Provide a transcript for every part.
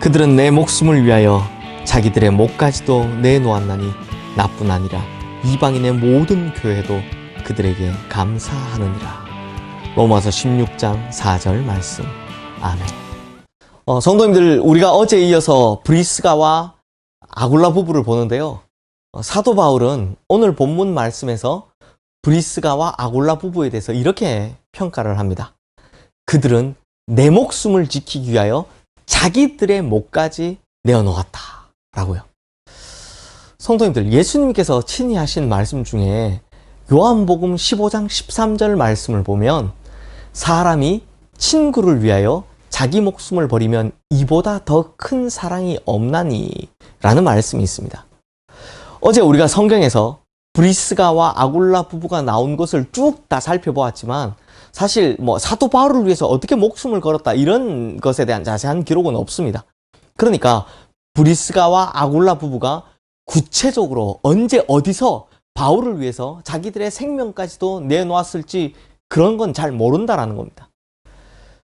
그들은 내 목숨을 위하여 자기들의 목까지도 내놓았나니 나뿐 아니라 이방인의 모든 교회도 그들에게 감사하느니라. 로마서 16장 4절 말씀. 아멘. 성도님들, 우리가 어제 이어서 브리스가와 아굴라 부부를 보는데요. 사도 바울은 오늘 본문 말씀에서 브리스가와 아굴라 부부에 대해서 이렇게 평가를 합니다. 그들은 내 목숨을 지키기 위하여 자기들의 목까지 내어놓았다 라고요. 성도님들, 예수님께서 친히 하신 말씀 중에 요한복음 15장 13절 말씀을 보면 사람이 친구를 위하여 자기 목숨을 버리면 이보다 더 큰 사랑이 없나니 라는 말씀이 있습니다. 어제 우리가 성경에서 브리스가와 아굴라 부부가 나온 것을 쭉 다 살펴보았지만 사실 사도 바울을 위해서 어떻게 목숨을 걸었다 이런 것에 대한 자세한 기록은 없습니다. 그러니까 브리스가와 아굴라 부부가 구체적으로 언제 어디서 바울을 위해서 자기들의 생명까지도 내놓았을지 그런 건 잘 모른다라는 겁니다.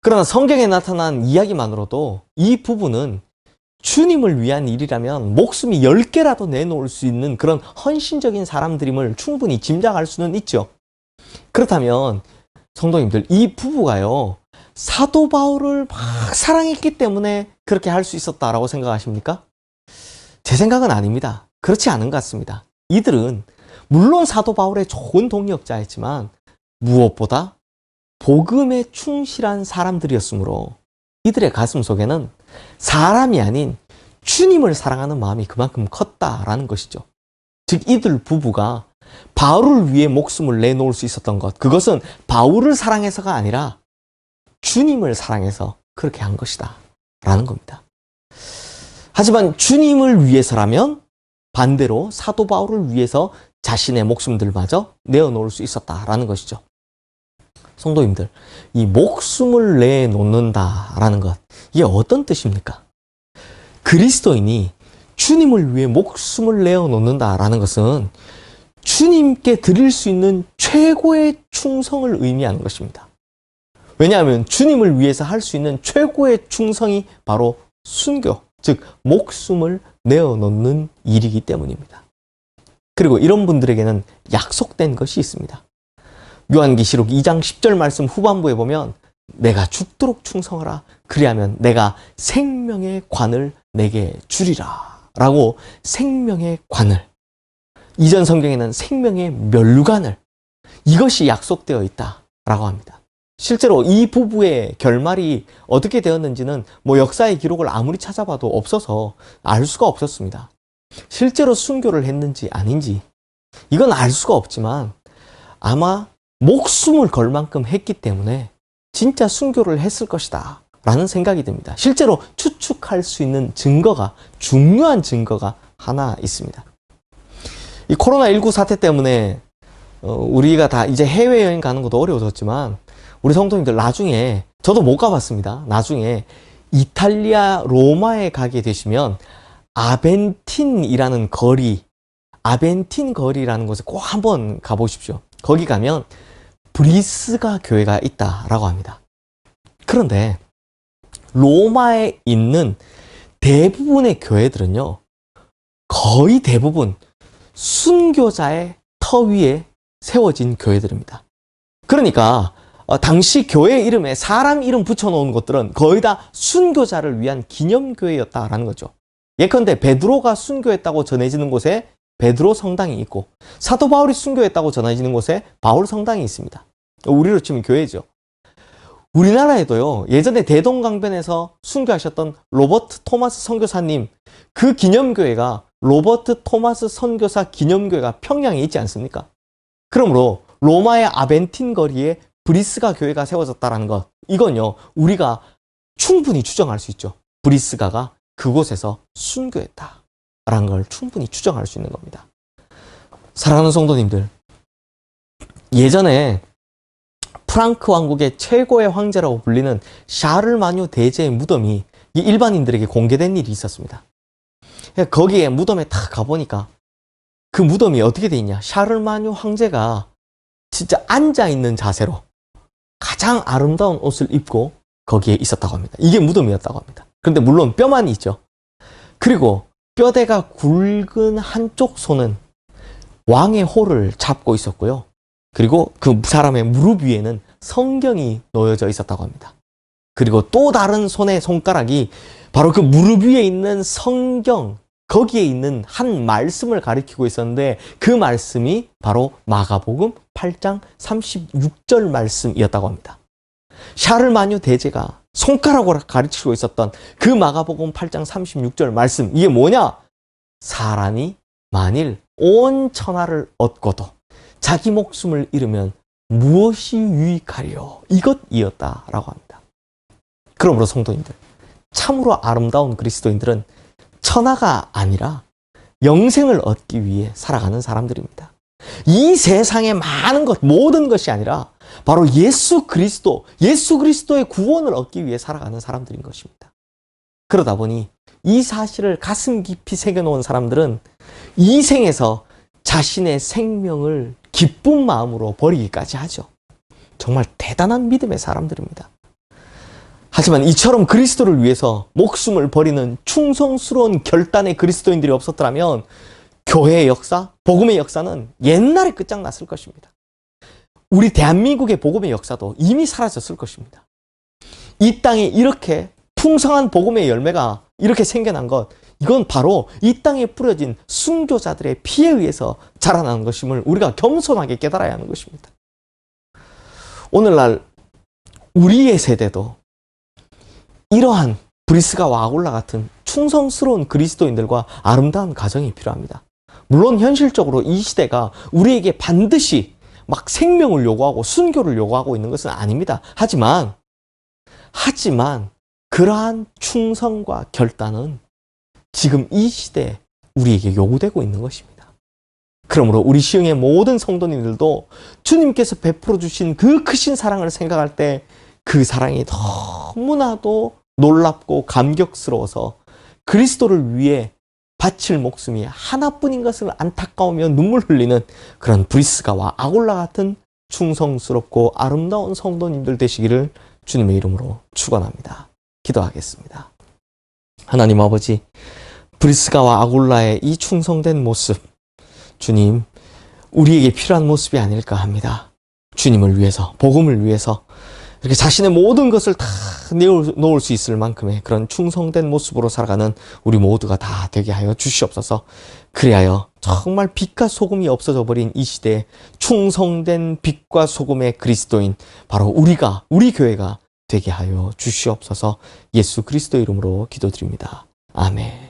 그러나 성경에 나타난 이야기만으로도 이 부부는 주님을 위한 일이라면 목숨이 10개라도 내놓을 수 있는 그런 헌신적인 사람들임을 충분히 짐작할 수는 있죠. 그렇다면 성도님들, 이 부부가요, 사도 바울을 막 사랑했기 때문에 그렇게 할 수 있었다라고 생각하십니까? 제 생각은 아닙니다. 그렇지 않은 것 같습니다. 이들은 물론 사도 바울의 좋은 동역자였지만 무엇보다 복음에 충실한 사람들이었으므로 이들의 가슴 속에는 사람이 아닌 주님을 사랑하는 마음이 그만큼 컸다라는 것이죠. 즉 이들 부부가 바울을 위해 목숨을 내놓을 수 있었던 것, 그것은 바울을 사랑해서가 아니라 주님을 사랑해서 그렇게 한 것이다 라는 겁니다. 하지만 주님을 위해서라면 반대로 사도 바울을 위해서 자신의 목숨들마저 내어놓을 수 있었다라는 것이죠. 성도님들, 이 목숨을 내놓는다라는 것, 이게 어떤 뜻입니까? 그리스도인이 주님을 위해 목숨을 내어놓는다라는 것은 주님께 드릴 수 있는 최고의 충성을 의미하는 것입니다. 왜냐하면 주님을 위해서 할 수 있는 최고의 충성이 바로 순교, 즉 목숨을 내어놓는 일이기 때문입니다. 그리고 이런 분들에게는 약속된 것이 있습니다. 요한계시록 2장 10절 말씀 후반부에 보면 내가 죽도록 충성하라, 그리하면 내가 생명의 관을 내게 주리라 라고 생명의 관을, 이전 성경에는 생명의 멸류관을, 이것이 약속되어 있다라고 합니다. 실제로 이 부부의 결말이 어떻게 되었는지는 역사의 기록을 아무리 찾아봐도 없어서 알 수가 없었습니다. 실제로 순교를 했는지 아닌지 이건 알 수가 없지만 아마 목숨을 걸 만큼 했기 때문에 진짜 순교를 했을 것이다 라는 생각이 듭니다. 실제로 추측할 수 있는 증거가, 중요한 증거가 하나 있습니다. 이 코로나19 사태 때문에 우리가 다 이제 해외여행 가는 것도 어려워졌지만 우리 성도님들 나중에, 저도 못 가봤습니다. 나중에 이탈리아 로마에 가게 되시면 아벤틴이라는 거리, 아벤틴 거리라는 곳에 꼭 한번 가보십시오. 거기 가면 브리스가 교회가 있다라고 합니다. 그런데 로마에 있는 대부분의 교회들은요, 거의 대부분 순교자의 터 위에 세워진 교회들입니다. 그러니까 당시 교회 이름에 사람 이름 붙여놓은 것들은 거의 다 순교자를 위한 기념교회였다라는 거죠. 예컨대 베드로가 순교했다고 전해지는 곳에 베드로 성당이 있고, 사도 바울이 순교했다고 전해지는 곳에 바울 성당이 있습니다. 우리로 치면 교회죠. 우리나라에도요, 예전에 대동강변에서 순교하셨던 로버트 토마스 선교사님, 그 기념교회가 로버트 토마스 선교사 기념교회가 평양에 있지 않습니까? 그러므로 로마의 아벤틴 거리에 브리스가 교회가 세워졌다는 것, 이건요, 우리가 충분히 추정할 수 있죠. 브리스가가 그곳에서 순교했다라는 걸 충분히 추정할 수 있는 겁니다. 사랑하는 성도님들, 예전에 프랑크 왕국의 최고의 황제라고 불리는 샤를마뉴 대제의 무덤이 일반인들에게 공개된 일이 있었습니다. 거기에 무덤에 딱 가보니까 그 무덤이 어떻게 돼 있냐, 샤를마뉴 황제가 진짜 앉아있는 자세로 가장 아름다운 옷을 입고 거기에 있었다고 합니다. 이게 무덤이었다고 합니다. 그런데 물론 뼈만 있죠. 그리고 뼈대가 굵은 한쪽 손은 왕의 홀을 잡고 있었고요. 그리고 그 사람의 무릎 위에는 성경이 놓여져 있었다고 합니다. 그리고 또 다른 손의 손가락이 바로 그 무릎 위에 있는 성경, 거기에 있는 한 말씀을 가리키고 있었는데 그 말씀이 바로 마가복음 8장 36절 말씀이었다고 합니다. 샤를마뉴 대제가 손가락으로 가르치고 있었던 그 마가복음 8장 36절 말씀, 이게 뭐냐? 사람이 만일 온 천하를 얻고도 자기 목숨을 잃으면 무엇이 유익하리요? 이것이었다라고 합니다. 그러므로 성도님들, 참으로 아름다운 그리스도인들은 천하가 아니라 영생을 얻기 위해 살아가는 사람들입니다. 이 세상의 많은 것, 모든 것이 아니라 바로 예수 그리스도의 구원을 얻기 위해 살아가는 사람들인 것입니다. 그러다 보니 이 사실을 가슴 깊이 새겨놓은 사람들은 이 생에서 자신의 생명을 기쁜 마음으로 버리기까지 하죠. 정말 대단한 믿음의 사람들입니다. 하지만 이처럼 그리스도를 위해서 목숨을 버리는 충성스러운 결단의 그리스도인들이 없었더라면 교회의 역사, 복음의 역사는 옛날에 끝장났을 것입니다. 우리 대한민국의 복음의 역사도 이미 사라졌을 것입니다. 이 땅에 이렇게 풍성한 복음의 열매가 이렇게 생겨난 것, 이건 바로 이 땅에 뿌려진 순교자들의 피에 의해서 자라나는 것임을 우리가 겸손하게 깨달아야 하는 것입니다. 오늘날 우리의 세대도 이러한 브리스가와 아굴라 같은 충성스러운 그리스도인들과 아름다운 가정이 필요합니다. 물론 현실적으로 이 시대가 우리에게 반드시 막 생명을 요구하고 순교를 요구하고 있는 것은 아닙니다. 하지만 그러한 충성과 결단은 지금 이 시대에 우리에게 요구되고 있는 것입니다. 그러므로 우리 시흥의 모든 성도님들도 주님께서 베풀어 주신 그 크신 사랑을 생각할 때 그 사랑이 너무나도 놀랍고 감격스러워서 그리스도를 위해 바칠 목숨이 하나뿐인 것을 안타까우며 눈물 흘리는 그런 브리스가와 아굴라 같은 충성스럽고 아름다운 성도님들 되시기를 주님의 이름으로 축원합니다. 기도하겠습니다. 하나님 아버지, 브리스가와 아굴라의 이 충성된 모습, 주님, 우리에게 필요한 모습이 아닐까 합니다. 주님을 위해서, 복음을 위해서 이렇게 자신의 모든 것을 다 내어놓을 수 있을 만큼의 그런 충성된 모습으로 살아가는 우리 모두가 다 되게 하여 주시옵소서. 그리하여 정말 빛과 소금이 없어져 버린 이 시대에 충성된 빛과 소금의 그리스도인, 바로 우리 교회가 되게 하여 주시옵소서. 예수 그리스도 이름으로 기도드립니다. 아멘.